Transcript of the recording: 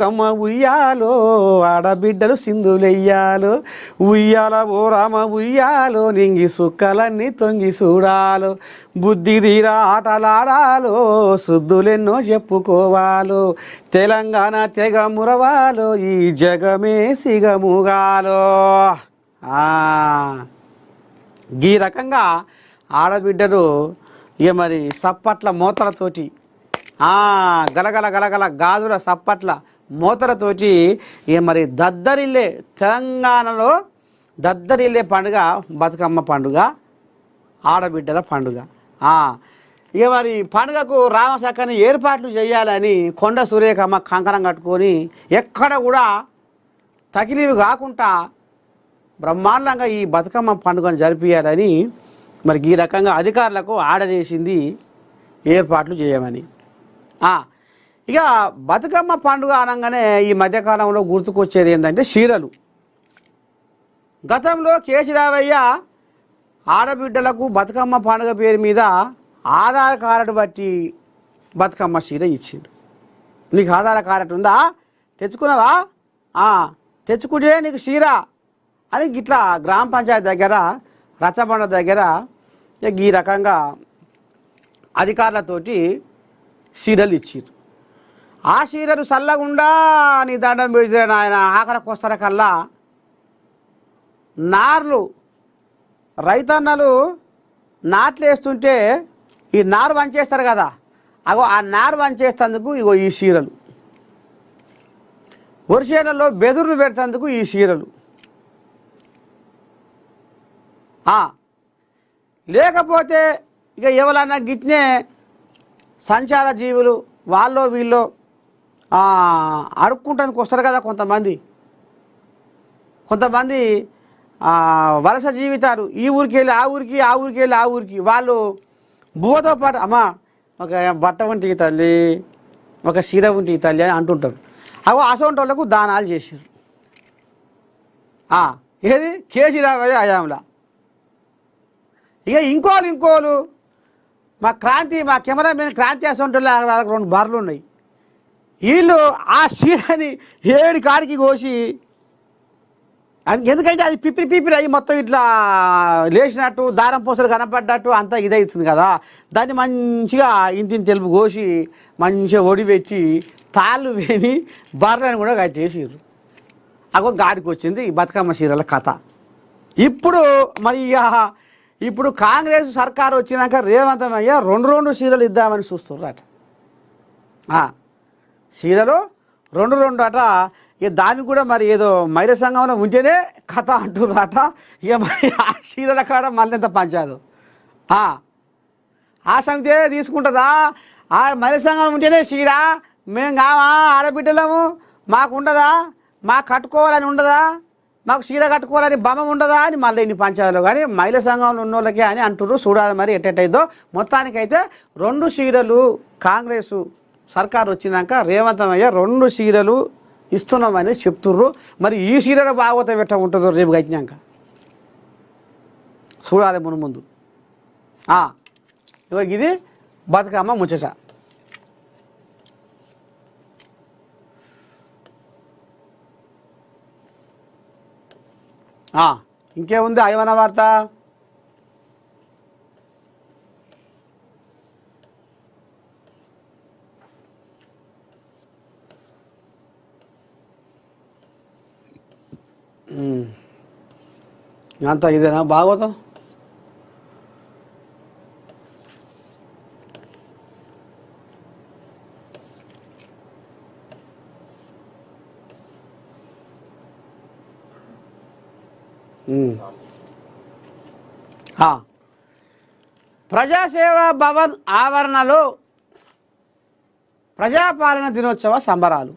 కమ్మ ఉయ్యాలో ఆడబిడ్డలు సింధులెయ్యాలో ఉయ్యాల ఓ రామ ఉయ్యాలో నింగి సుక్కలన్నీ తొంగి చూడాలో బుద్ధి తీరా ఆటలాడాలో శుద్ధులెన్నో చెప్పుకోవాలో తెలంగాణ తెగ మురవాలో ఈ జగమే సిగముగాలో. ఈ రకంగా ఆడబిడ్డలు ఇక మరి సప్పట్ల మోతలతోటి గలగల గలగల గాజుల సప్పట్ల మోతలతోటి ఇక మరి దద్దరిల్లే తెలంగాణలో దద్దరిల్లే పండుగ బతుకమ్మ పండుగ, ఆడబిడ్డల పండుగ. ఇక మరి పండుగకు రామసక్కని ఏర్పాట్లు చేయాలని కొండ సూర్యకమ్మ కంకణం కట్టుకొని ఎక్కడ కూడా తకిలీవి కాకుండా బ్రహ్మాండంగా ఈ బతుకమ్మ పండుగను జరిపించాలని మరి ఈ రకంగా అధికారులకు ఆర్డర్ చేసింది ఏర్పాట్లు చేయమని. ఇక బతుకమ్మ పండుగ అనగానే ఈ మధ్యకాలంలో గుర్తుకొచ్చేది ఏంటంటే చీరలు. గతంలో కేసీరావయ్య ఆడబిడ్డలకు బతుకమ్మ పండుగ పేరు మీద ఆధార్ కార్డు బట్టి బతుకమ్మ చీర ఇచ్చిండు. నీకు ఆధార్ కార్డు ఉందా, తెచ్చుకున్నావా, తెచ్చుకుంటే నీకు చీర అని గిట్లా గ్రామ పంచాయతీ దగ్గర రచ్చబండ దగ్గర ఈ రకంగా అధికారులతోటి చీరలు ఇచ్చారు. ఆ చీరలు చల్లగుండా నీ దండం పెడితే ఆయన ఆఖరికి వస్తార కల్లా నార్లు రైతన్నలు నాట్లు వేస్తుంటే ఈ నారు వంచేస్తారు కదా, అగో ఆ నారు వంచేస్తేందుకు ఇగో ఈ చీరలు, వరిసేనల్లో బెదురులు పెడతందుకు ఈ చీరలు. లేకపోతే ఇక ఎవరన్నా గిట్నే సంచార జీవులు వాళ్ళు వీళ్ళు అడుక్కుంటానికి వస్తారు కదా కొంతమంది వలస జీవితాలు, ఈ ఊరికి వెళ్ళి ఆ ఊరికి, ఆ ఊరికి వెళ్ళి ఆ ఊరికి, వాళ్ళు బువ్వతో పాటు అమ్మా ఒక బట్ట ఉంటికి తల్లి, ఒక చీర ఉంటికి తల్లి అని అంటుంటారు. అవి అసొంటి వాళ్ళకు దానాలు చేశారు. ఏది కేసీరావు హయాంలో. ఇక ఇంకోలు మా కెమెరామెన్ క్రాంతి అసొంటోళ్ళు 2 బర్రెలు ఉన్నాయి. వీళ్ళు ఆ చీరని 7 కాడికి కోసి, ఎందుకంటే అది పిపిరి అయ్యి మొత్తం ఇట్లా లేచినట్టు దారం పూసలు కనపడ్డట్టు అంతా ఇదవుతుంది కదా, దాన్ని మంచిగా ఇంతిని తెలుపు కోసి మంచిగా ఒడిపెట్టి తాళ్ళు వేని బర్రెలను కూడా కట్టేసారు. అగో గాడికి వచ్చింది ఈ బతుకమ్మ చీరల కథ. ఇప్పుడు కాంగ్రెస్ సర్కారు వచ్చినాక రేవంత్ అయ్య 2 చీరలు ఇద్దామని చూస్తున్నారట. చీరలు 2 అట. ఇక దానికి కూడా మరి ఏదో మహిళా సంఘంలో ఉంటేనే కథ అంటున్నారట. ఇక మరి ఆ చీరల కాడ మళ్ళీ ఎంత పంచాదు. ఆ సమితే తీసుకుంటుందా? ఆ మహిళా సంఘం ఉంటేనే చీర మేము కావా ఆడబిడ్డలము, మాకు ఉండదా, మాకు కట్టుకోవాలని ఉండదా, మాకు చీర కట్టుకోవాలని బమ్మ ఉండదా అని మళ్ళీ ఇన్ని పంచాయతీలో కానీ మహిళా సంఘంలో ఉన్న వాళ్ళకే అని అంటున్నారు. చూడాలి మరి ఎట్టయిద్దో. మొత్తానికైతే 2 చీరలు కాంగ్రెస్ సర్కారు వచ్చినాక రేవంత్ అయ్య 2 చీరలు ఇస్తున్నామని చెప్తుర్రు. మరి ఈ చీరల భాగవతం ఎట్లా ఉంటుందో రేపు కట్టినాక చూడాలి ముందు. ఇది బతుకమ్మ ముచ్చట. ఇంకేముంది అయవన వార్త? అంతా ఇదేనా భాగవతం? ప్రజాసేవా భవన్ ఆవరణలో ప్రజాపాలన దినోత్సవ సంబరాలు.